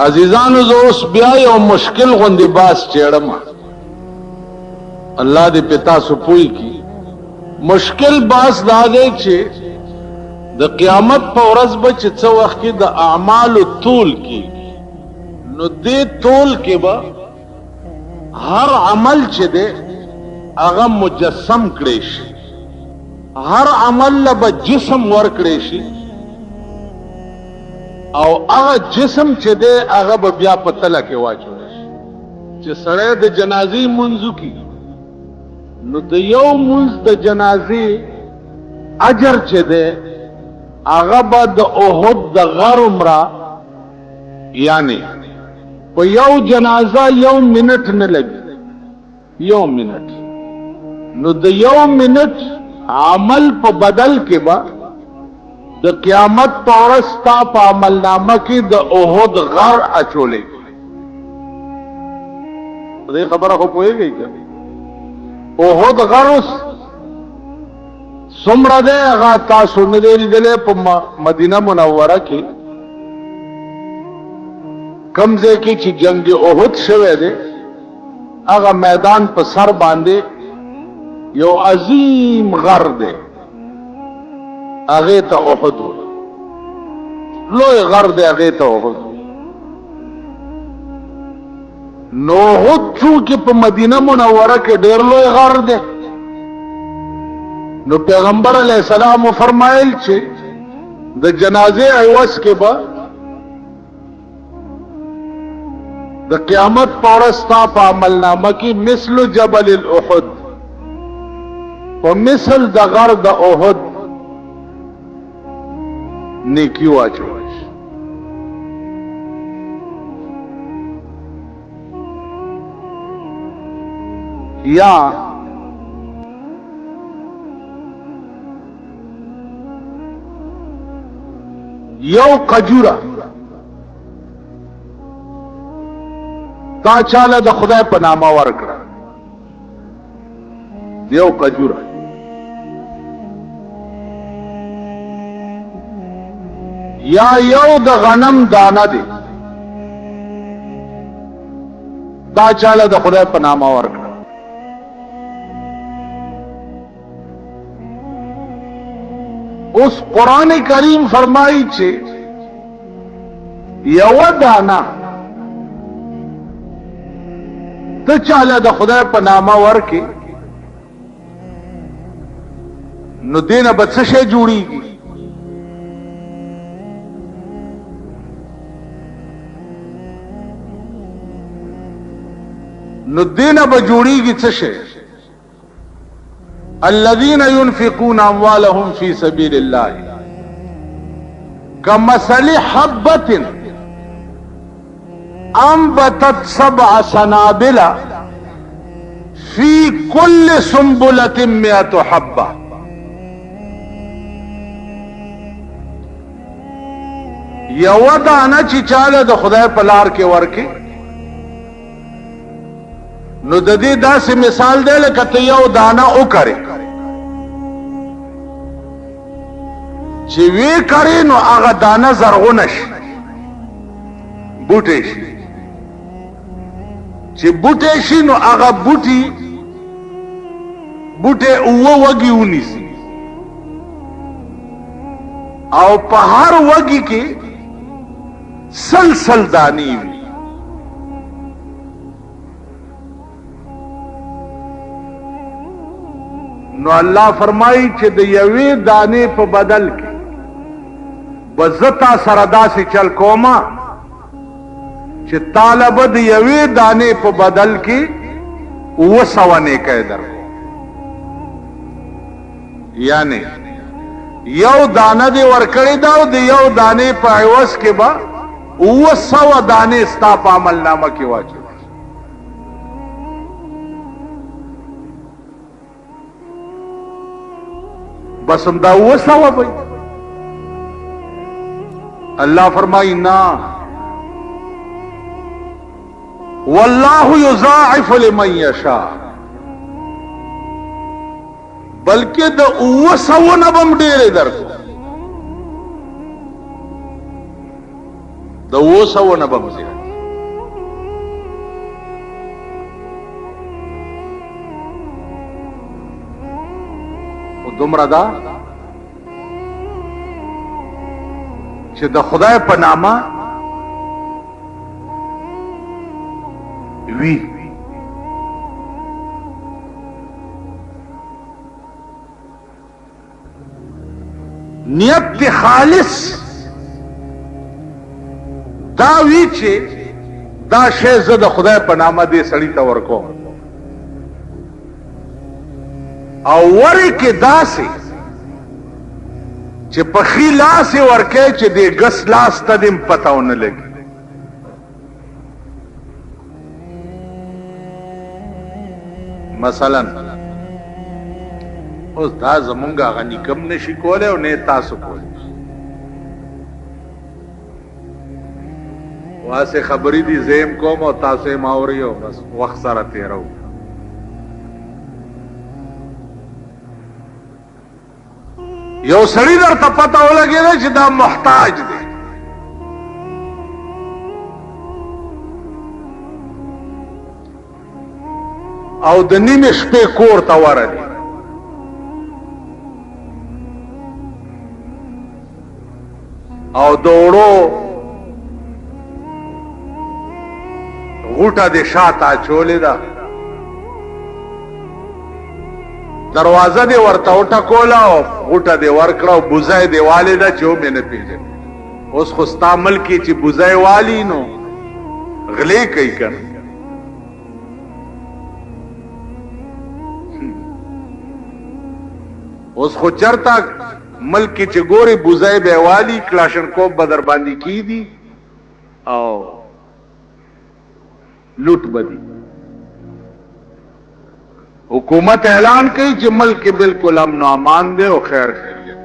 عزیزانو زه اوس بیا یو مشکل غوندې باس چېړم، الله دې په تاسو پوی کی. مشکل باس دا دی چې د قیامت په ورځ به چې څه وخت کې د اعمالو طول کېږي، نو دې طول کې به هر عمل چې دی هغه مجسم کړی شي، هر عمل له به جسم ورکړی شي، او هغه جسم چې دی هغه به بیا په تله کې واچولی شي. چې سړی د جنازې لمونځ وکړي نو د یو لمونځ د جنازې اجر چې دی هغه به د احد د غر عمره، یعنی په یو جنازه یو منټ نه لګي، یو منټ، نو د یو منټ عمل په بدل کې به د قیامت په ورځ ستا په عملنامه کې د احد غر اچولې. دې خبره خو پوهېږئ که احد غر اوس څومره دی هغه تاسو نه دی لیدلی. په مدینه منوره کې کوم ځای کې چې جنگ احد شوی دی هغه میدان په سر باندې یو عظیم غر دی، هغې ته احد وایي، لوی غر دی هغې ته احد وایي. نو احد چونکې په مدینه منوره کې ډېر لوی غر دی، نو پیغمبر علیہ السلام فرمایل چې د جنازې عوض کې به د قیامت په ورځ ستا په عملنامه کې مثل جبل الاحد، په مثل د غر د احد نیکی واچوي. یا یو قجوره تا چاله د خدای په نامه ورکړه، یو قجوره، یا یو د غنم دانه دی تا چاله د خدای په نامه ورکړه. اوس قرآن کریم فرمایي چې یو دانه ته چاله د خدای په نامه ورکې نو دینه به څه شی جوړیږي؟ نو دینه به جوړیږي څه شی؟ الذين ينفقون اموالهم في سبيل الله كمثل حبة انبتت 7 سنابل في كل سنبلة 100 حبة. یو دانه چې چاله د خدای په لار کې ورکې نو د دې داسې مثال دی لکه ته یو دانه وکړې چې وی کړې نو هغه دانه زرغونه شي، بوټی شي، چې بوټی شي نو هغه بوټی اوه وږي ونیسي، او په هر وږي کې سلسل دانی وي. نو الله فرمایي چې د یوې دانې په بدل کې بزتا سره داسې چل کوما چې طالب د یوې دانې په بدل کې 200 نیکۍ درکو. یعنی یو دانه دی ورکړی دا او د یو دانې په عوض کې به 200 دانې ستا په عملنامه کې واچوي. بس هم دا 200 بھئی. اللہ فرمائی نا واللہ یضاعف لمن یشاء، بلکہ دا 200 نبم ډېرې درکو. د 200 نه به زیات. او دومره دا چې د خدای په نامه وی نیت دی خالص دا وی چې دا شی زه د خدای په نامه دې سړي ته ورکوم او ورې کې داسې چې په ښي لاس یې ورکوې چې دې ګس لاس ته دې پته ونه لګي. مثلا اوس دا زمونږ هغه نیکم نشي کولی او نه تاسو کولی. واسه خبرې دي زیم کوم او تاسو یې ماوري او بس وخت سره تېرو. یو سړی درته پته ولګېده چې دا محتاج دی او د نیمې شپې کور ته ورغی او د وړو غوټه دې شاته اچولې ده دروازه دې ورته وټکوله او غوټه دې ورکړه او بوزای دې والې ده چې ومې نه پېژنې. اوس خو ستا ملک کې چې بوزای والي نو غلې کوي که نه. اوس خو چرته ملک کې چې ګوري بوزای به والي کلاشنکوف به در باندې کیدي او لوټ بدی. حکومت اعلان کوي چې ملک بالکل امن و امان دی او خیر خیریت.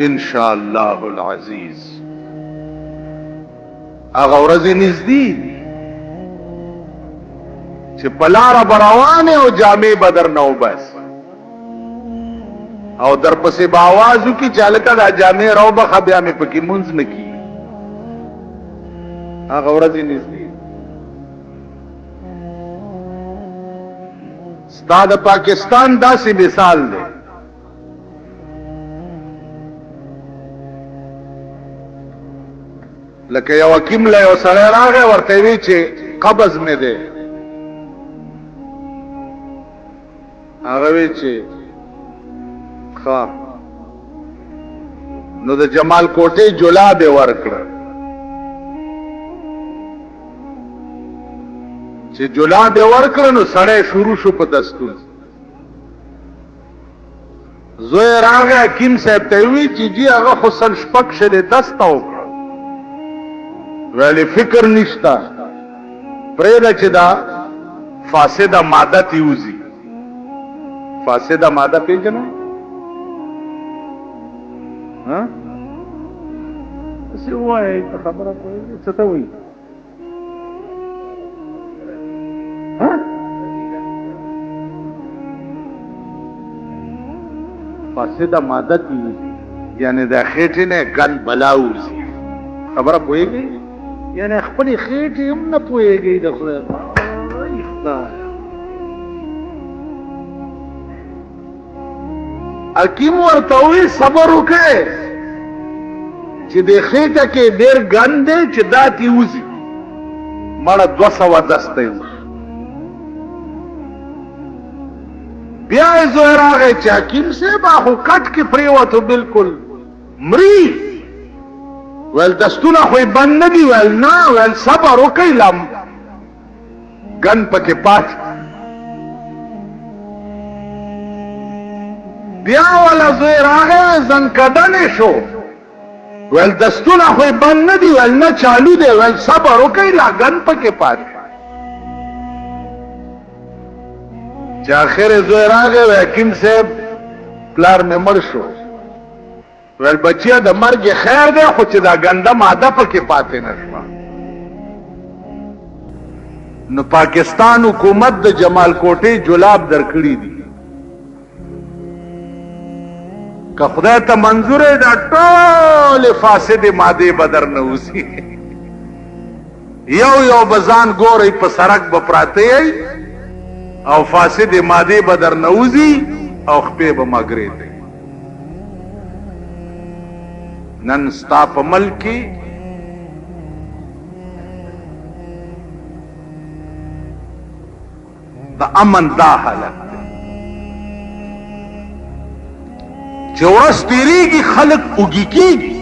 انشاء الله العزیز هغه ورځې نږدې دي چې پلاره براوانه او جامع بدر نو بس او در پسې باوازو کی چالکا دا جامع راو بخا بیا مې پکې منځ نه کی. هغه ورځې نږدې ستا د پاکستان داسې مثال دی لکه یو حکیم له یو سړی راغی ورته وی چې قبض مې دی هغه وی چې ښه نو د جمال کوټې جلاب یې ورکړه چې جلاب یې ورکړه نو سړی شروع شو په دستور. زوی راغی حکیم صاحب ته وی چې جی هغه خو سل شپږ شلې دسته وکړه ویلې فکر نشته پرېږده چې دا فاسده ماده تیوزي. فاسده ماده پیژنه ها څه وایي خبره کوي څه ته وایي ها فاسده ماده تیوزي یعنی د خېټې نه ګن بلاوزي. خبره پوهېږي یعنی خپلې خېټې هم نه پوهېږي د خدای حکیم ورته وی صبر وکړئ چې د خېټه کې ډېر ګن دی چې دا تیوزي مړه 200 دسته بیا یې زوی راغی چې حکیم صاحب خو کټ کې پرېوتو بالکل مري ویل دستونه خو یې بند نه دي ویل نه ویل صبر وکړئ لم ګن پکې پات بیا والا زوی راغی زنکدنې شو ویل دستونه خو یې بند نه دي ویل نه چالو دی ویل صبر وکړئ لا ګن پکې پات چې آخر زوی راغی وی حکیم صاحب پلار مې مړ شو ویل بچیا د مرګ خیر دی خو چې دا ګنده ماده پکې پاتې نه شوه. نو پاکستان حکومت د جمال کوټې جلاب درکړي دي که خدای ته منظور دا ټول فاسد ماده بدر نه وسی یو بزان ګوري په سرک به پراته او فاسد ماده بدر نه وزي او خپې به مګري نن ستا په ملک د امن دا حالت چې ورځ تیریږي خلق اوږي کېږي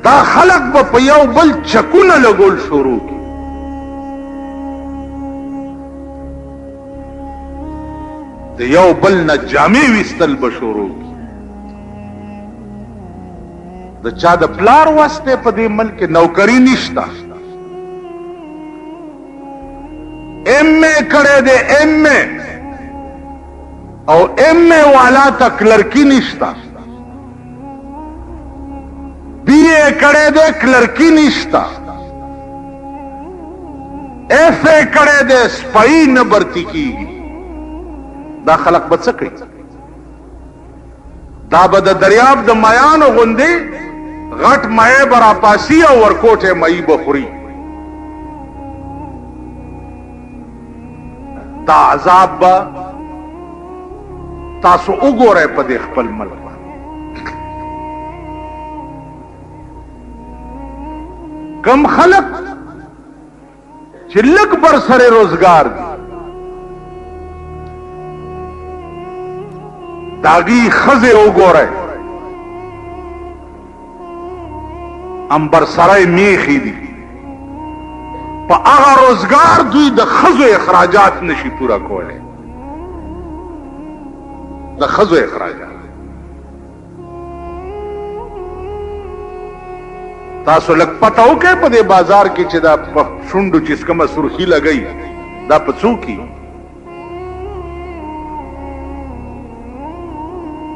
دا خلق به په یو بل چکونه لګول شروع کړي د یو بل نه جامې ویستل به شروع کړي د چا د پلار واسطه په دې ملک نوکری نشته ایم اے کړه دې ایم اے او ایم اے والا تا کلرکی نشتا بی اے کڑے دے کلرکی نشتا ایف اے کڑے دے سپائی نبرتی کی گی دا خلق بچکی دا بدا دریاب دا مایانو غندی غٹ مائے برا پاسی او ورکوٹے مئی بخوری دا عذاب با تاسو وګورئ په دې خپل ملک کم خلق چې لږ بر سره روزګار دي داغي خزه وګورئ امبر سره میخي دي په هغه روزګار دوی د خزو اخراجات نشي پورا کولای د خزو اخراجات تاسو لک پته وکړئ په دې بازار کې چې دا شونډو چې کومه سرخی لګئی دا په څو کې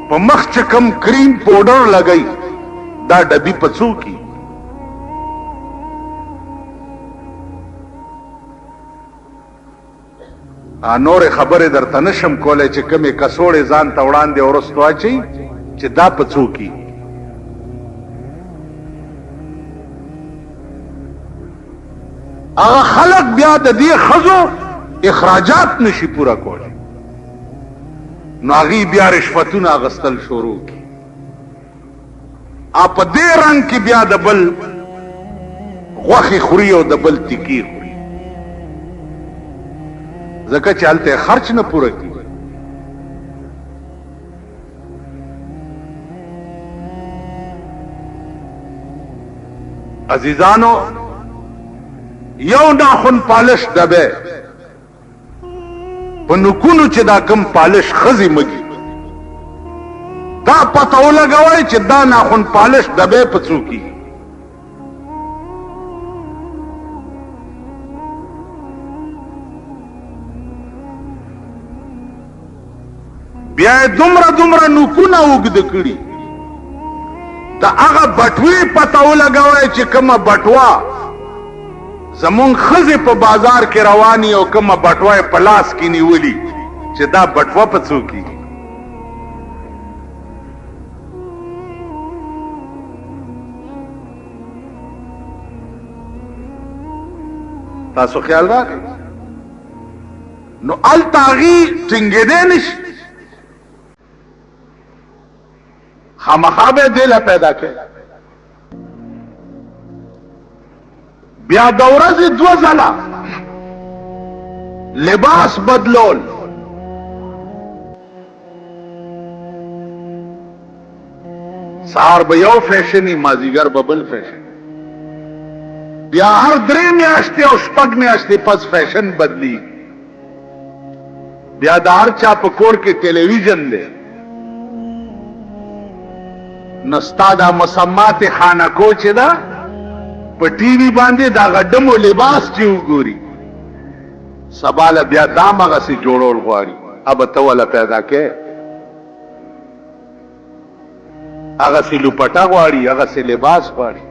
په مخ چې کوم کریم پاوډر لګئی دا ډبی په څو کې نور خبره درته نشم کولای چې کومه کسوړې ځان ته وړاندې ورستو اچي چې دا پڅو کی هغه خلق بیا د دې خزو اخراجات نشي پورا کولای نو هغه بیا رشوتونه غستل شروع کی اپ دې رنگ کې بیا د بل غوخي خوري او د بل تکی زکه چالته خرچ نه پوره کی عزیزانو یو ناخن پالش دبه په نکونو چې دا کم پالش خزي مګي دا پته ولګوي چې دا ناخن پالش دبه پڅو کی بیا دومره نوکونه وګد کړي دا هغه بټوي پته ولګوي چې کومه بټوا زمون خزه په بازار کې رواني او کومه بټوا په لاس کې نیولي چې دا بټوا په څو کې تاسو خیال راکړئ نو التاغي ټینګېدې نشي خامخابه دل پیدا کړ بیا د ورځې دو ځله لباس بدلول سهار به یو فیشنی مازیګر به بل فیشن بیا هر درې میاشتې او شپږ میاشتې پس فیشن بدلی بیا د هر چا په کور کې ټلویزیون دی نستا دا مسمات خانکو چې دا په ټي وي باندې دا غډمو لباس چې وګوري سباله بیا دامغه سي جوړول غواړي اب ته ولا پیدا کې هغه سي لپټا غواړي هغه سي لباس غواړي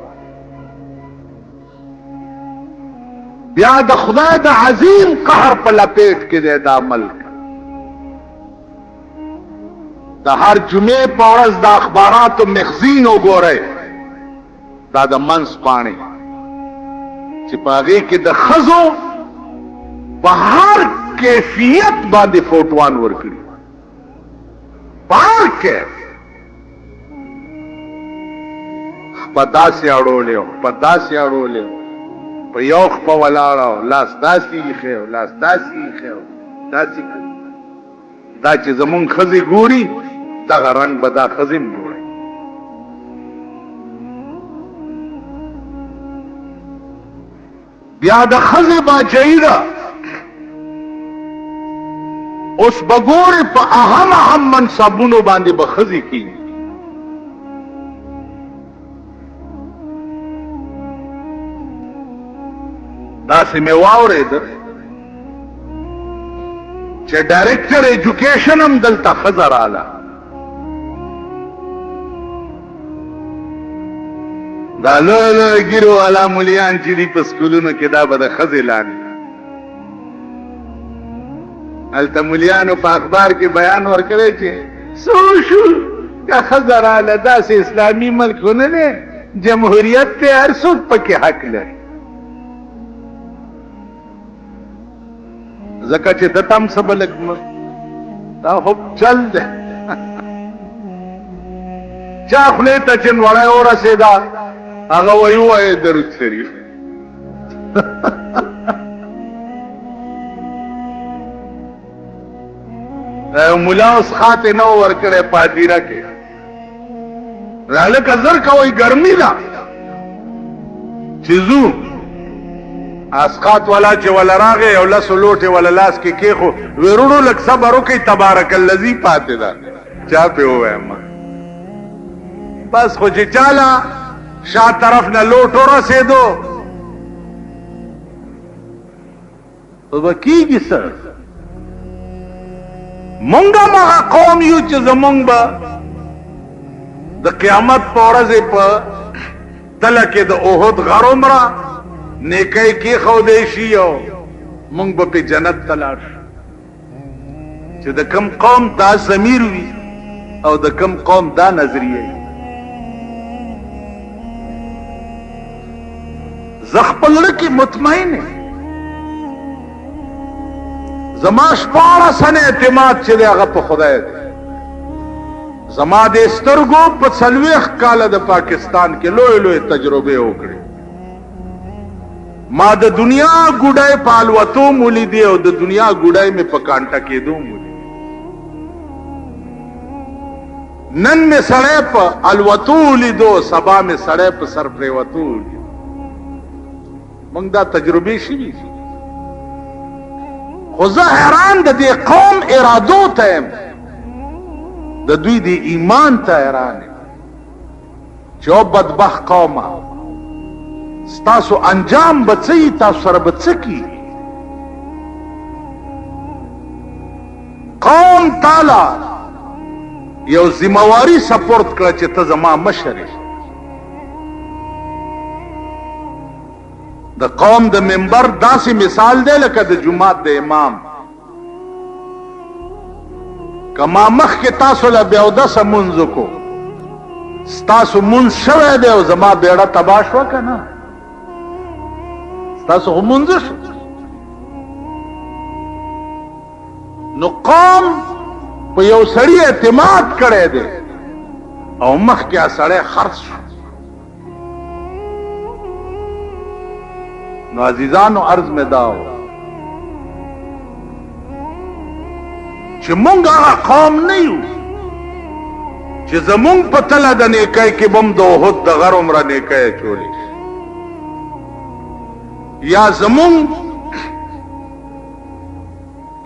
بیا د خدای د عظیم قهر په لپیټ کې دی دا ملک د هر جمعې په ورځ د اخباراتو مغزین وګورئ، دا د منځ پاڼې چې په هغې کې د ښځو په هر کیفیت باندې فوټوان ورکړي، په هر کیف په داسې اړولې وو، په داسې اړولې وو، په یو خپه ولاړه وو، لاس داسې ایښی وو، لاس داسې ایښی وو، داسې دا چې زمونږ ښځې ګوري دغه رنګ به دا ښځې هم ګوري. بیا د ښځې باچهي ده، اوس به ګورې په اهم منصبونو باندې به ښځې کېږي. داسې مې واورېده چې ډایرکټر ایجوکیشن هم دلته ښځه راله. دا لوی لوی ګیرو والا مولیان چې دي په سکولونو کې دا به د ښځې لاندې. هلته مولیانو په اخبار کې بیان ورکړی چې څه وشو که ښځه راله، داسې اسلامي ملک خو نه دی، جمهوریت دی، هر څوک پکې حق لري. ځکه چې ته هم څه به لږ دا خو چل دی. چا خولې ته چې نوړی ورسېده هغه وایي ووایه درود شریف. ملا اوس خاطې نه و ورکړی په هدیره کې، هلکه زر کوئ ګرمي ده چې ځو. اسقاط والا چې ولا راغی او لسو لوټې ولا لاس کې کېښو، وروړو لږ صبر وکئ، تبارک الذي پاتې ده. چا پې ووایم بس، خو چې چاله شا طرف نه لوټ ورسېدو به کېږي څه. مونږ هم هغه قوم یو چې زمونږ به د قیامت په ورځې په تله کې د احد غر عمره نیکی کېښودی شي او مونږ به پې جنت ته لاړ شو. چې د کم قوم دا ضمیر وي او د کم قوم دا نظریه وي. زه خپل زړه کې مطمئن یم، زما 14 اعتماد چې دی هغه په خدای دی. زما د سترګو په 40 کاله د پاکستان کې لوی لوی تجربې وکړې. ما د دنیا ګوډۍ په الوتو مولیدې او د دنیا ګوډۍ مې په کانټه کېدو مولیدې. نن مې سړی په الوتو ولیدو، سبا مې سړی په سر پرېوتو ولیدو. موږ دا تجربې شوي. خو زه حیران د دې قوم ارادو ته یم، د دوی د ایمان ته حیران یم چې او بدبخت قومه ستاسو انجام به څه وي، تاسو سره به څه کېږي. قوم تاله یو ذمواري سپورت کړه چې ته زما مشر یې. د قوم د منبر داسې مثال دی لکه د جماعت د امام. که ما مخکې تاسو له بې اودسه مونځ وکړو، ستاسو مونځ شوی دی او زما بیړه تباه شوه که نه؟ ستاسو خو مونځ شو. نو قوم په یو سړي اعتماد کړی دی او مخکې سړی خرڅ شو. نو عزیزانو عرض مې دا و چې مونږ هغه قوم نه یو چې زمونږ په تله د نیکۍ کې به هم د احد د غر عمره نیکۍ اچولی شي، یا زمونږ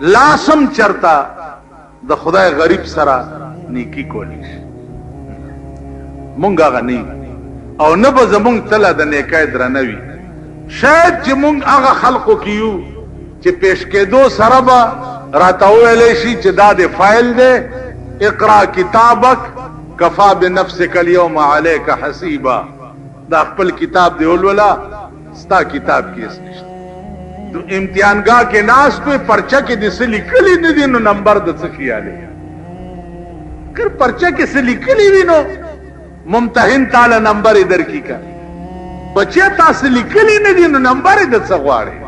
لاسم چرته د خدای غریب سره نیکی کولی شي. مونږ هغه نه یو او نه به زمونږ تله د نیکۍ درنه وي. شاید چې مونږ هغه خلقو کې یو چې پیش کېدو سره به راته وویلی شي چې دا د فایل دی، اقرا کتابک کفا بنفسک اليوم علیک حسیبا. دا خپل کتاب دی ولولا، ستا کتاب کې هیڅ نشته. امتحانګاه کې ناست وې، پرچه کې دې څه لیکلي نه دي، نو نمبر د څه خیال یې. کر پرچه کې څه لیکلي وي نو ممتحن تعالی نمبر در کی کا بچیا تاسو لیکلي نه دي نو نمبر د څه غواړي